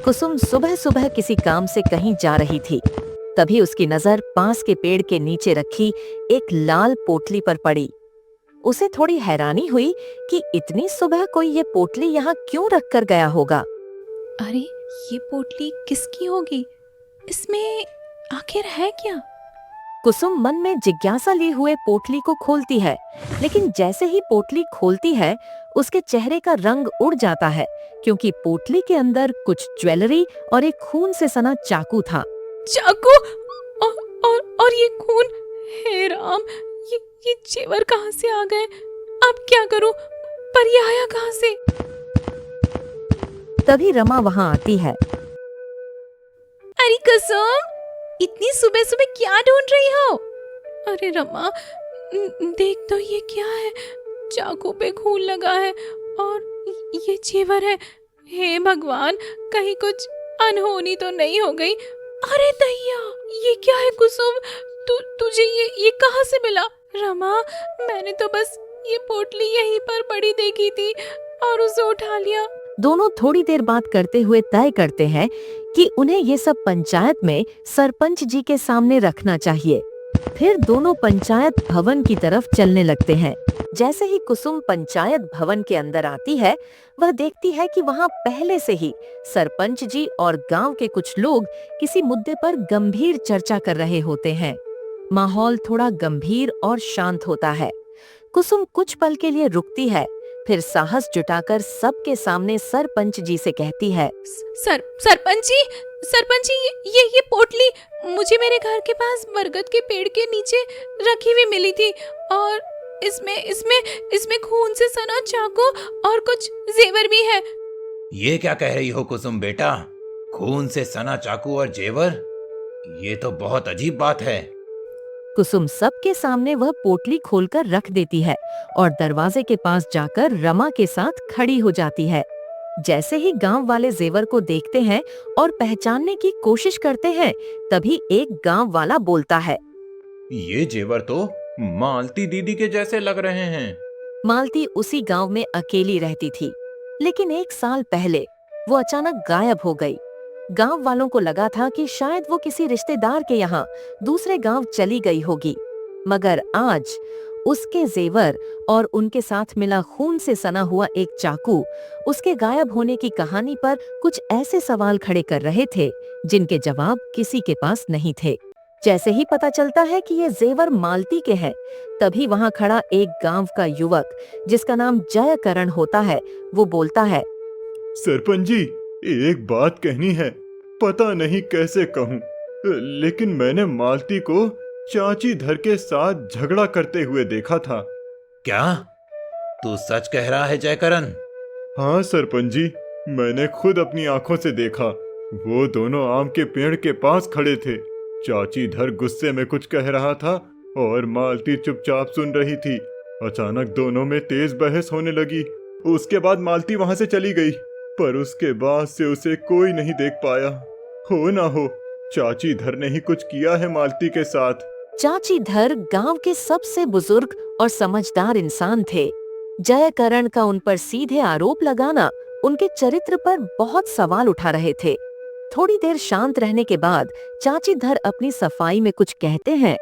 कुसुम सुबह सुबह किसी काम से कहीं जा रही थी। तभी उसकी नजर पास के पेड़ के नीचे रखी एक लाल पोटली पर पड़ी। उसे थोड़ी हैरानी हुई कि इतनी सुबह कोई ये पोटली यहाँ क्यों रख कर गया होगा। अरे, ये पोटली किसकी होगी? इसमें आखिर है क्या? कुसुम मन में जिज्ञासा लिए हुए पोटली को खोलती है, लेकिन जैसे ही पोटली खोलती है उसके चेहरे का रंग उड़ जाता है, क्योंकि पोटली के अंदर कुछ ज्वेलरी और एक खून से सना चाकू था। चाकू और ये खून! हे राम, ये जेवर कहाँ से आ गए? अब क्या करूं? पर ये आया कहाँ से? तभी रमा वहाँ आती है। अरे कुसुम, इतनी सुबह सुबह क्या ढूंढ रही हो? अरे रमा, देख तो ये क्या है? चाकू पे खून लगा है और ये जेवर है। हे भगवान, कहीं कुछ अनहोनी तो नहीं हो गई? अरे दैया, ये क्या है कुसुम? तुझे ये कहाँ से मिला? रमा, मैंने तो बस ये पोटली यहीं पर पड़ी देखी थी और उसे उठा लिया। दोनों थोड़ी देर बात करते हुए तय करते हैं कि उन्हें ये सब पंचायत में सरपंच जी के सामने रखना चाहिए। फिर दोनों पंचायत भवन की तरफ चलने लगते हैं। जैसे ही कुसुम पंचायत भवन के अंदर आती है, वह देखती है कि वहाँ पहले से ही सरपंच जी और गांव के कुछ लोग किसी मुद्दे पर गंभीर चर्चा कर रहे होते हैं। माहौल थोड़ा गंभीर और शांत होता है। कुसुम कुछ पल के लिए रुकती है, फिर साहस जुटाकर सबके सामने सरपंच जी से कहती है, सरपंच जी, ये पोटली मुझे मेरे घर के पास बरगद के पेड़ के नीचे रखी हुई मिली थी और इसमें खून से सना चाकू और कुछ जेवर भी है। ये क्या कह रही हो कुसुम बेटा? खून से सना चाकू और जेवर? ये तो बहुत अजीब बात है। कुसुम सबके सामने वह पोटली खोलकर रख देती है और दरवाजे के पास जाकर रमा के साथ खड़ी हो जाती है। जैसे ही गांव वाले जेवर को देखते हैं और पहचानने की कोशिश करते हैं, तभी एक गांव वाला बोलता है, ये जेवर तो मालती दीदी के जैसे लग रहे हैं। मालती उसी गांव में अकेली रहती थी, लेकिन एक साल पहले वो अचानक गायब हो गई। गांव वालों को लगा था कि शायद वो किसी रिश्तेदार के यहाँ दूसरे गांव चली गई होगी, मगर आज उसके जेवर और उनके साथ मिला खून से सना हुआ एक चाकू उसके गायब होने की कहानी पर कुछ ऐसे सवाल खड़े कर रहे थे जिनके जवाब किसी के पास नहीं थे। जैसे ही पता चलता है कि ये जेवर मालती के हैं, तभी वहाँ खड़ा एक गांव का युवक जिसका नाम जयकरण होता है, वो बोलता है, सरपंच जी, एक बात कहनी है, पता नहीं कैसे कहूँ, लेकिन मैंने मालती को चाची धर के साथ झगड़ा करते हुए देखा था। क्या तू सच कह रहा है जयकरण? हाँ सरपंच जी, मैंने खुद अपनी आंखों से देखा। वो दोनों आम के पेड़ के पास खड़े थे। चाची धर गुस्से में कुछ कह रहा था और मालती चुपचाप सुन रही थी। अचानक दोनों में तेज बहस होने लगी। उसके बाद मालती वहां से चली गई, पर उसके बाद से उसे कोई नहीं देख पाया। हो ना हो, चाची धर ने ही कुछ किया है मालती के साथ। चाची धर गांव के सबसे बुजुर्ग और समझदार इंसान थे। जयकरण का उन पर सीधे आरोप लगाना उनके चरित्र पर बहुत सवाल उठा रहे थे। थोड़ी देर शांत रहने के बाद चाची धर अपनी सफाई में कुछ कहते हैं।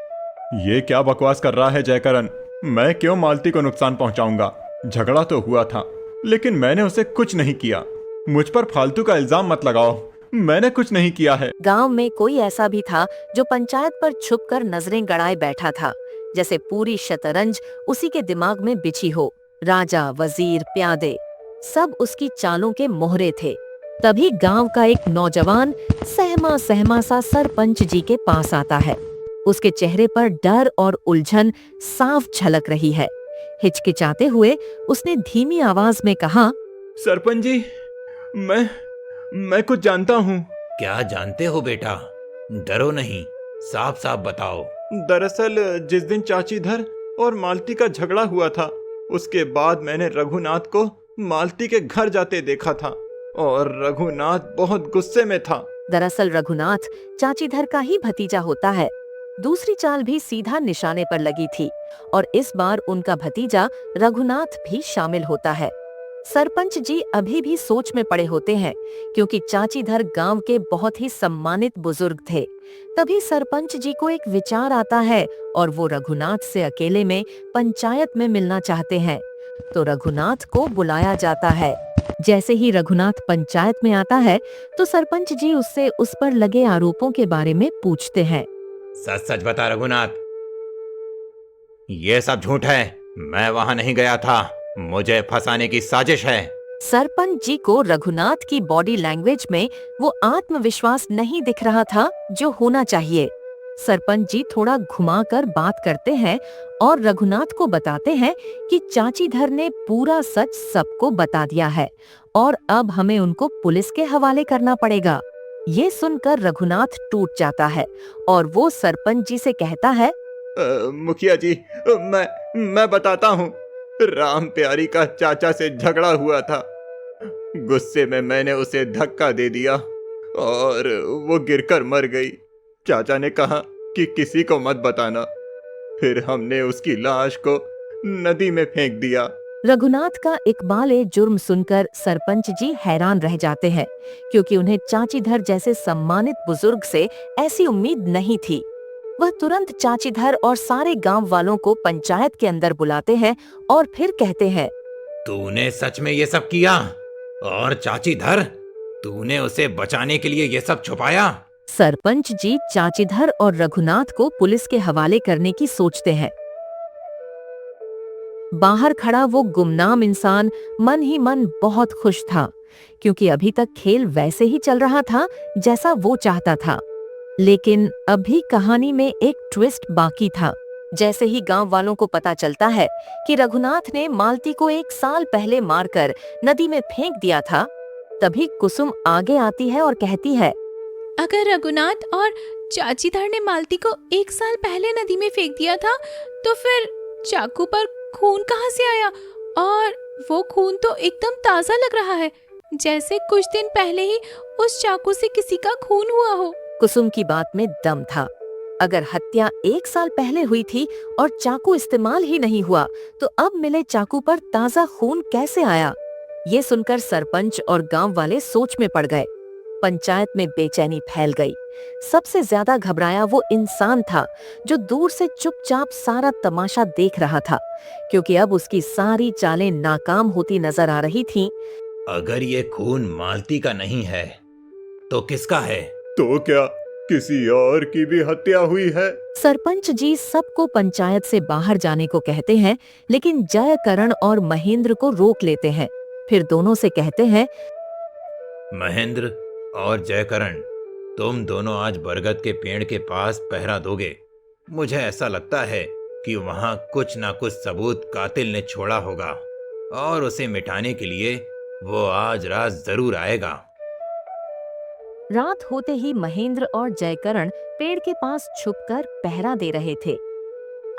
ये क्या बकवास कर रहा है जयकरण? मैं क्यों मालती को नुकसान पहुंचाऊंगा? झगड़ा तो हुआ था, लेकिन मैंने उसे कुछ नहीं किया। मुझ पर फालतू का इल्जाम मत लगाओ, मैंने कुछ नहीं किया है। गांव में कोई ऐसा भी था जो पंचायत पर छुपकर नजरें गड़ाए बैठा था, जैसे पूरी शतरंज उसी के दिमाग में बिछी हो। राजा, वजीर, प्यादे सब उसकी चालों के मोहरे थे। तभी गांव का एक नौजवान सहमा सहमा सा सरपंच जी के पास आता है। उसके चेहरे पर डर और उलझन साफ झलक रही है। हिचकिचाते हुए उसने धीमी आवाज में कहा, सरपंच जी, मैं कुछ जानता हूँ। क्या जानते हो बेटा? डरो नहीं, साफ साफ बताओ। दरअसल जिस दिन चाची धर और मालती का झगड़ा हुआ था, उसके बाद मैंने रघुनाथ को मालती के घर जाते देखा था और रघुनाथ बहुत गुस्से में था। दरअसल रघुनाथ चाची धर का ही भतीजा होता है। दूसरी चाल भी सीधा निशाने पर लगी थी और इस बार उनका भतीजा रघुनाथ भी शामिल होता है। सरपंच जी अभी भी सोच में पड़े होते हैं, क्योंकि चाचीधर गांव के बहुत ही सम्मानित बुजुर्ग थे। तभी सरपंच जी को एक विचार आता है और वो रघुनाथ से अकेले में पंचायत में मिलना चाहते हैं। तो रघुनाथ को बुलाया जाता है। जैसे ही रघुनाथ पंचायत में आता है तो सरपंच जी उससे उस पर लगे आरोपों के बारे में पूछते हैं। सच सच बता रघुनाथ, ये सब झूठ है। मैं वहां नहीं गया था। मुझे फंसाने की साजिश है। सरपंच जी को रघुनाथ की बॉडी लैंग्वेज में वो आत्मविश्वास नहीं दिख रहा था जो होना चाहिए। सरपंच जी थोड़ा घुमाकर बात करते हैं और रघुनाथ को बताते हैं कि चाचीधर ने पूरा सच सबको बता दिया है और अब हमें उनको पुलिस के हवाले करना पड़ेगा। ये सुनकर रघुनाथ टूट जाता है और वो सरपंच जी से कहता है, मुखिया जी, मैं बताता हूँ। राम प्यारी का चाचा से झगड़ा हुआ था। गुस्से में मैंने उसे धक्का दे दिया और वो गिरकर मर गई। चाचा ने कहा कि किसी को मत बताना। फिर हमने उसकी लाश को नदी में फेंक दिया। रघुनाथ का इकबाल जुर्म सुनकर सरपंच जी हैरान रह जाते हैं, क्योंकि उन्हें चाचीधर जैसे सम्मानित बुजुर्ग से ऐसी उम्मीद नहीं थी। वह तुरंत चाचीधर और सारे गांव वालों को पंचायत के अंदर बुलाते हैं और फिर कहते हैं, तूने सच में ये सब किया? और चाचीधर, तूने उसे बचाने के लिए ये सब छुपाया? सरपंच जी चाचीधर और रघुनाथ को पुलिस के हवाले करने की सोचते हैं। बाहर खड़ा वो गुमनाम इंसान मन ही मन बहुत खुश था, क्योंकि अभी तक खेल वैसे ही चल रहा था जैसा वो चाहता था। लेकिन अभी कहानी में एक ट्विस्ट बाकी था। जैसे ही गांव वालों को पता चलता है कि रघुनाथ ने मालती को 1 साल पहले मारकर नदी में फेंक दिया था, तभी कुसुम आगे आती है और कहती है, अगर रघुनाथ और चाचीधर ने मालती को 1 साल पहले नदी में फेंक दिया था, तो फिर चाकू पर खून कहाँ से आया? और वो खून तो एकदम ताजा लग रहा है, जैसे कुछ दिन पहले ही उस चाकू से किसी का खून हुआ हो। कुसुम की बात में दम था। अगर हत्या 1 साल पहले हुई थी और चाकू इस्तेमाल ही नहीं हुआ, तो अब मिले चाकू पर ताजा खून कैसे आया? ये सुनकर सरपंच और गांव वाले सोच में पड़ गए। पंचायत में बेचैनी फैल गई। सबसे ज्यादा घबराया वो इंसान था जो दूर से चुपचाप सारा तमाशा देख रहा था, क्योंकि अब उसकी सारी चालें नाकाम होती नजर आ रही थीं। अगर ये खून मालती का नहीं है तो किसका है? तो क्या किसी और की भी हत्या हुई है? सरपंच जी सबको पंचायत से बाहर जाने को कहते हैं, लेकिन जयकरण और महेंद्र को रोक लेते हैं। फिर दोनों से कहते हैं, महेंद्र और जयकरण, तुम दोनों आज बरगद के पेड़ के पास पहरा दोगे। मुझे ऐसा लगता है कि वहां कुछ ना कुछ सबूत कातिल ने छोड़ा होगा और उसे मिटाने के लिए वो आज रात जरूर आएगा। रात होते ही महेंद्र और जयकरण पेड़ के पास छुपकर पहरा दे रहे थे।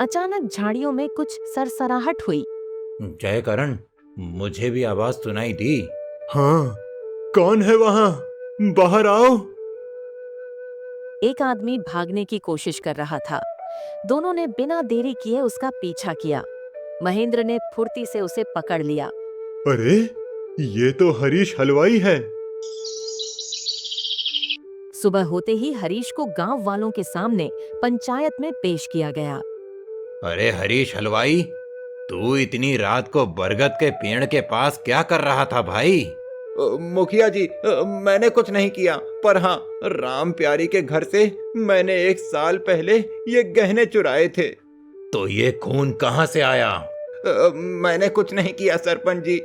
अचानक झाड़ियों में कुछ सरसराहट हुई। जयकरण, मुझे भी आवाज सुनाई दी। हाँ, कौन है वहाँ? बाहर आओ। एक आदमी भागने की कोशिश कर रहा था। दोनों ने बिना देरी किए उसका पीछा किया। महेंद्र ने फुर्ती से उसे पकड़ लिया। अरे, ये तो हरीश हलवाई है। सुबह होते ही हरीश को गांव वालों के सामने पंचायत में पेश किया गया। अरे हरीश हलवाई, तू इतनी रात को बरगद के पेड़ के पास क्या कर रहा था भाई? मुखिया जी, मैंने कुछ नहीं किया, पर हाँ, राम प्यारी के घर से मैंने 1 साल पहले ये गहने चुराए थे। तो ये खून कहाँ से आया? मैंने कुछ नहीं किया सरपंच जी।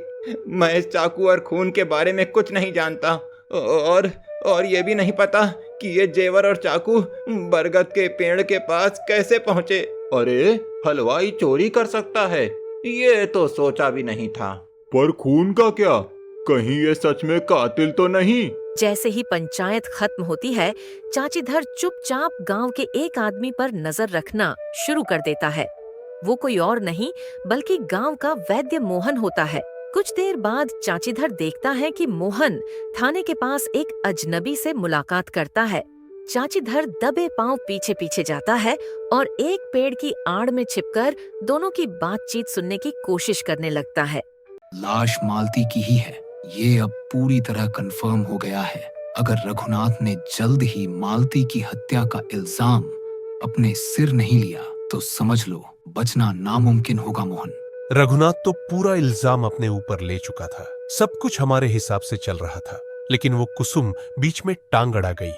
मैं इस चाकू और खून के बारे में कुछ नहीं जानता और ये भी नहीं पता कि ये जेवर और चाकू बरगद के पेड़ के पास कैसे पहुँचे। अरे, हलवाई चोरी कर सकता है, ये तो सोचा भी नहीं था। पर खून का क्या? कहीं ये सच में कातिल तो नहीं? जैसे ही पंचायत खत्म होती है, चाचीधर चुपचाप गांव के एक आदमी पर नजर रखना शुरू कर देता है। वो कोई और नहीं बल्कि गांव का वैद्य मोहन होता है। कुछ देर बाद चाचीधर देखता है कि मोहन थाने के पास एक अजनबी से मुलाकात करता है। चाचीधर दबे पांव पीछे पीछे जाता है और एक पेड़ की आड़ में छिपकर दोनों की बातचीत सुनने की कोशिश करने लगता है। लाश मालती की ही है, ये अब पूरी तरह कंफर्म हो गया है। अगर रघुनाथ ने जल्द ही मालती की हत्या का इल्जाम अपने सिर नहीं लिया तो समझ लो बचना नामुमकिन होगा मोहन। रघुनाथ तो पूरा इल्जाम अपने ऊपर ले चुका था। सब कुछ हमारे हिसाब से चल रहा था, लेकिन वो कुसुम बीच में टांग अड़ा गई।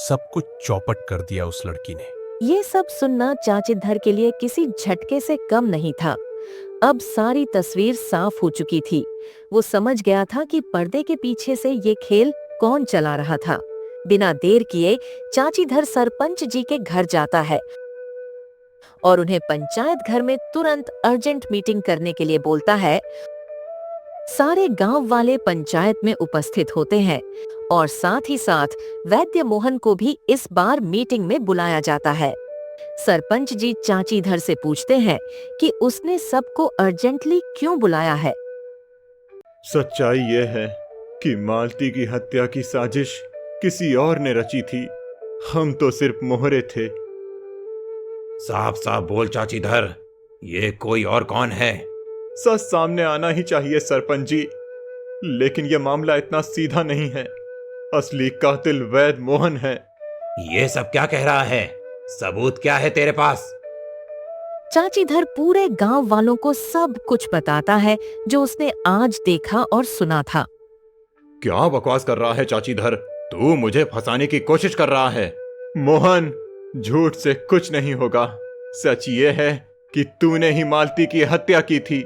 सब कुछ चौपट कर दिया उस लड़की ने। ये सब सुनना चाचीधर के लिए किसी झटके से कम नहीं था। अब सारी तस्वीर साफ हो चुकी थी। वो समझ गया था कि पर्दे के पीछे से ये खेल कौन चला रहा था। बिना देर किए चाचीधर सरपंच जी के घर जाता है और उन्हें पंचायत घर में तुरंत अर्जेंट मीटिंग करने के लिए बोलता है। सारे गांव वाले पंचायत में उपस्थित होते हैं और साथ ही साथ वैद्य मोहन को भी इस बार मीटिंग में बुलाया जाता है। सरपंच जी चाचीधर से पूछते हैं कि उसने सबको अर्जेंटली क्यों बुलाया है। सच्चाई यह है कि मालती की हत्या की साजिश किसी और ने रची थी। हम तो सिर्फ मोहरे थे। साफ साफ बोल चाचीधर, ये कोई और कौन है? सच सामने आना ही चाहिए सरपंच जी, लेकिन यह मामला इतना सीधा नहीं है। असली कातिल वैद्य मोहन है। ये सब क्या कह रहा है? सबूत क्या है तेरे पास? चाचीधर पूरे गांव वालों को सब कुछ बताता है जो उसने आज देखा और सुना था। क्या बकवास कर रहा है चाचीधर? तू मुझे फंसाने की कोशिश कर रहा है। मोहन, झूठ से कुछ नहीं होगा। सच ये है कि तूने ही मालती की हत्या की थी।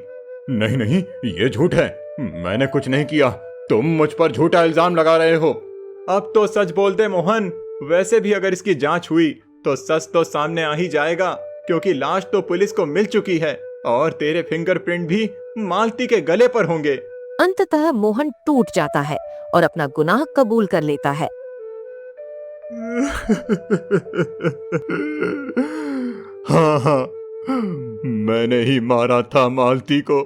नहीं नहीं, ये झूठ है। मैंने कुछ नहीं किया। तुम मुझ पर झूठा इल्जाम लगा रहे हो। अब तो सच बोल दे मोहन। वैसे भी अगर इसकी जांच हुई तो सच तो सामने आ ही जाएगा, क्योंकि लाश तो पुलिस को मिल चुकी है और तेरे फिंगरप्रिंट भी मालती के गले पर होंगे। अंततः मोहन टूट जाता है और अपना गुनाह कबूल कर लेता है। हाँ, मैंने ही मारा था मालती को।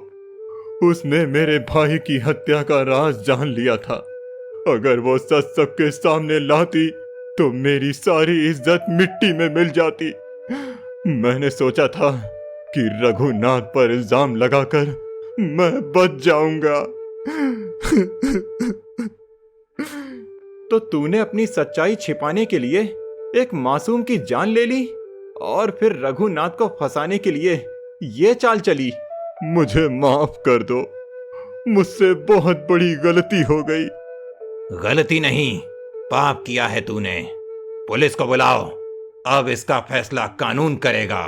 उसने मेरे भाई की हत्या का राज जान लिया था। अगर वो सच सबके सामने लाती तो मेरी सारी इज्जत मिट्टी में मिल जाती। मैंने सोचा था कि रघुनाथ पर इल्जाम लगाकर मैं बच जाऊंगा। तो तूने अपनी सच्चाई छिपाने के लिए एक मासूम की जान ले ली और फिर रघुनाथ को फंसाने के लिए ये चाल चली। मुझे माफ कर दो, मुझसे बहुत बड़ी गलती हो गई। गलती नहीं, पाप किया है तूने। पुलिस को बुलाओ, अब इसका फैसला कानून करेगा।